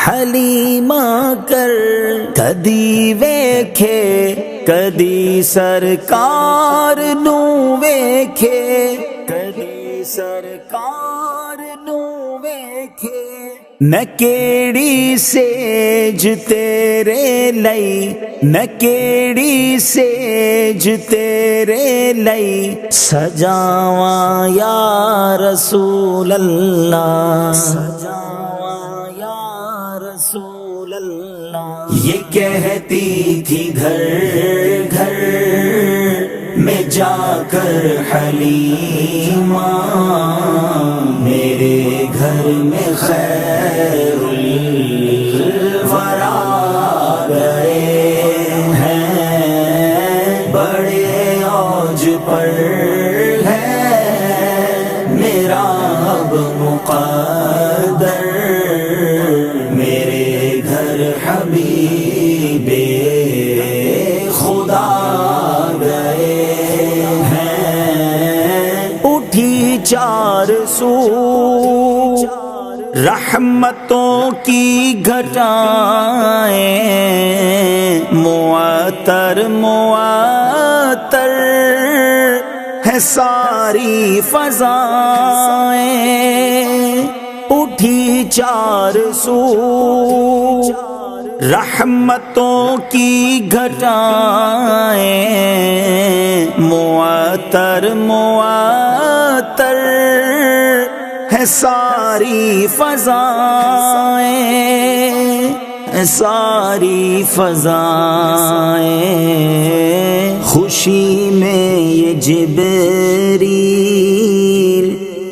حلیمہ کر کدی ویکھے کدی سرکار نو ویکھے کدی سرکار نو ویکھے میں کیڑی سیج تیرے لئی میں کیڑی سیج تیرے لئی سجاواں یا رسول اللہ سجاواں یا رسول اللہ۔ یہ کہتی تھی گھر گھر میں جا کر حلیمہ میرے گھر میں خیر الورا گئے ہیں، بڑے اوج پر ہے میرا اب مقدر، میرے گھر حبیب خدا گئے ہیں۔ اٹھی چار سو رحمتوں کی گھٹائیں، معطر معطر ہے ساری فضائیں، اٹھی چار سو رحمتوں کی گھٹائیں، معطر معطر ہے ساری فضائیں، ساری فضائیں، خوشی میں یہ جبریل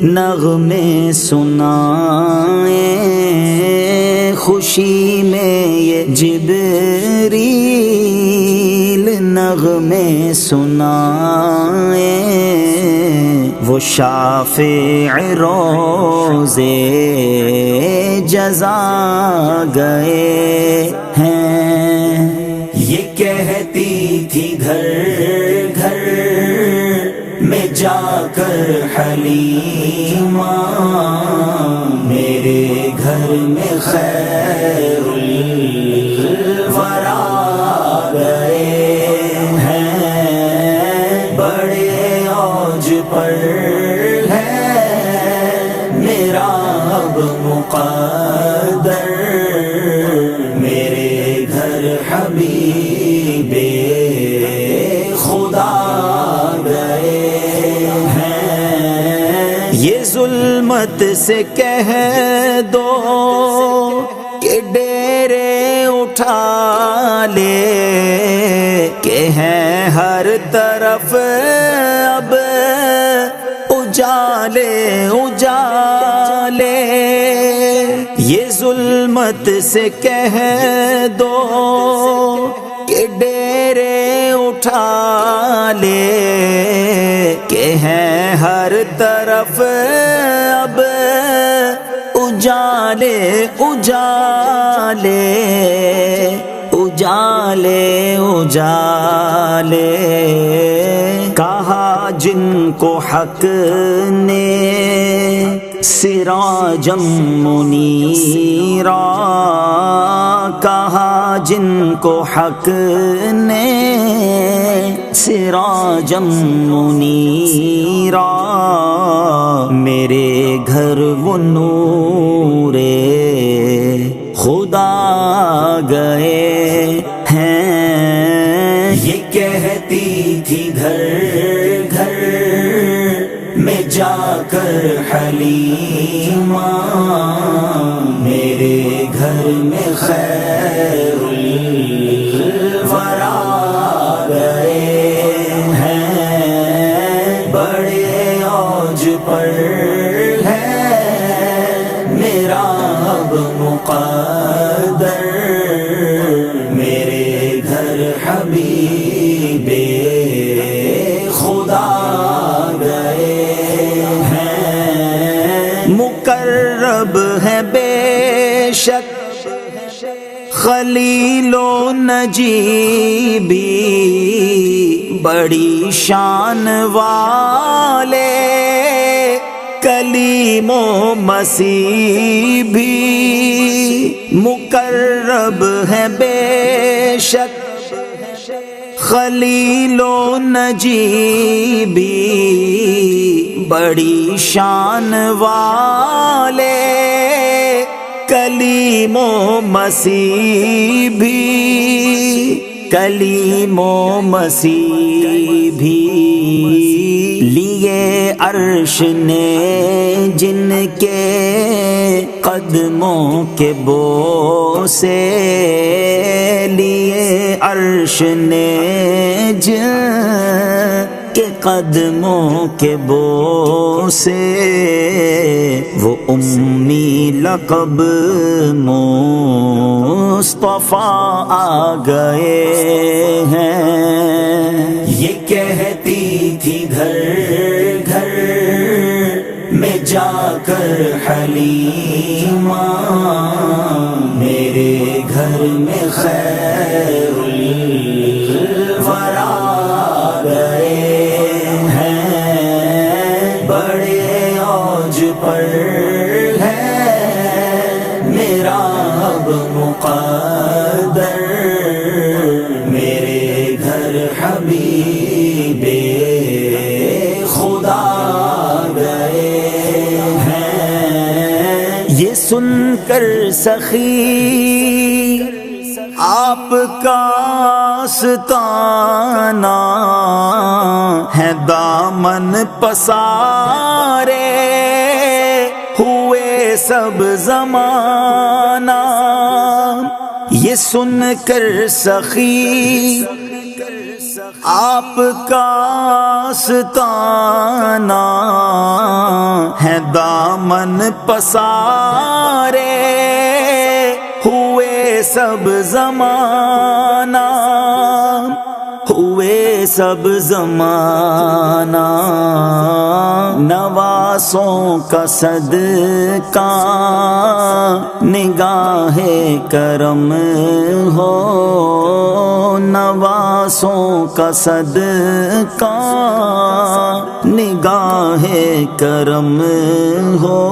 نغمے سنائیں، خوشی میں یہ جبریل نغمے سنائیں، وہ شافع روزے جزا گئے ہیں۔ یہ کہتی تھی گھر گھر میں جا کر حلیمہ میرے گھر میں خیر الورا گئے ہیں، بڑے اوج پر ہے میرا اب مقدر، میرے گھر حبیب خدا گئے ہیں۔ یہ ظلمت سے کہہ دو کہ ڈیرے اٹھا لے، کہ ہیں ہر طرف اب اجالے اجالے، یہ ظلمت سے کہہ دو کہ ڈیرے اٹھا لے، کہ ہیں ہر طرف اب اجالے اجالے اجالے اجالے، کہا جن کو حق نے سراجم منیرا، کہا جن کو حق نے سراجم منیرا، میرے گھر وہ نور خدا گئے ہیں۔ یہ کہتی تھی گھر گھر میں جا کر حلیمہ میرے گھر میں خیر الورا گئے ہیں، بڑے اوج پر ہے میرا اب مقدر، میرے گھر حبیب خدا گئے ہیں۔ مقرب ہے بے شک خلیل و نجیبی، بڑی شان والے کلیم و مسیح بھی مقرب ہے بے شک، خلیل و نجی بھی بڑی شان والے، کلیم و مسیح بھی، کلیم و مسیح بھی لیے عرش نے جن کے قدموں کے بوسے، لیے عرش نے جن کے قدموں کے بوسے، وہ امی لقب مصطفیٰ آ گئے ہیں۔ یہ کہتی تھی گھر گھر میں جا کر حلیمہ، میرے گھر میں خیر الورا گئے ہیں، بڑے اوج پر ہے میرا اب مقدر، میرے گھر حبیب خدا گئے ہیں۔ یہ سن کر سخی آپ کا آستانہ ہے دامن پسارے ہوئے سب زمانہ، یہ سن کر سخی آپ کا آستانہ ہے دامن پسارے ہوئے سب زمانہ، ہوئے سب زمانہ، نواسوں کا صدقہ نگاہ کرم ہو، نواسوں کا صدقہ نگاہ کرم ہو،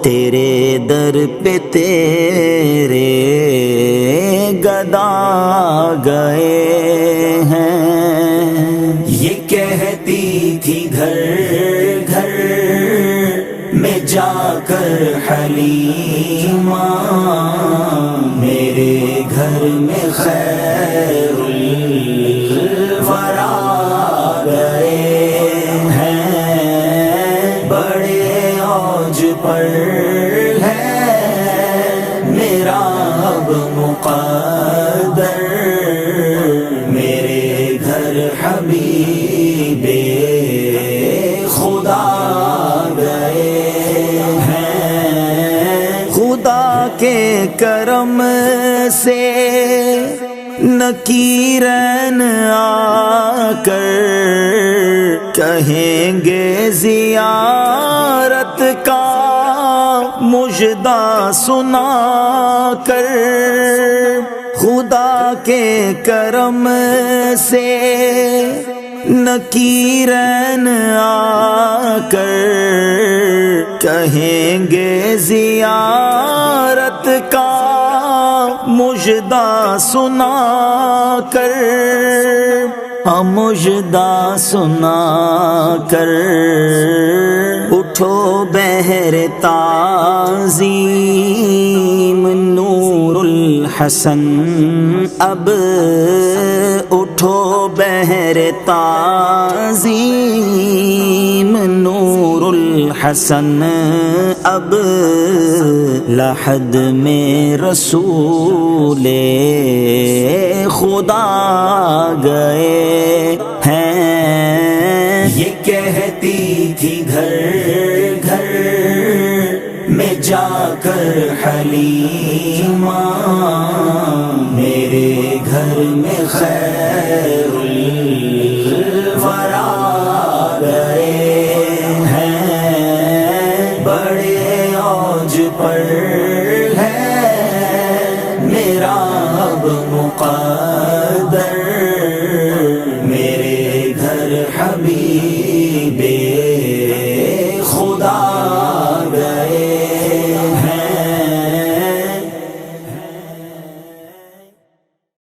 تیرے در پہ تیرے گدا گئے ہیں۔ یہ کہتی تھی گھر گھر میں جا کر حلیمہ، میرے گھر میں خیر الورا گئے ہیں، بڑے اوج پر ہے میرا اب مقدر، میرے گھر حبیب خدا گئے ہیں۔ خدا کے کرم سے نکیرین آ کر کہیں گے زیارت کا مژدہ سنا کر، خدا کے کرم سے نکیرین آ کر کہیں گے زیارت کا مژدہ سنا کر، مژدہ سنا کر، اٹھو بہر تعظیم نور الحسن، اب اٹھو بہر تعظیم نور الحسن، اب لحد میں رسول خدا گئے ہیں۔ یہ کہتی تھی گھر گھر میں جا کر حلیمہ، میرے گھر میں خیر الورا گئے ہیں، بڑے اوج پر ہے میرا اب مقدر،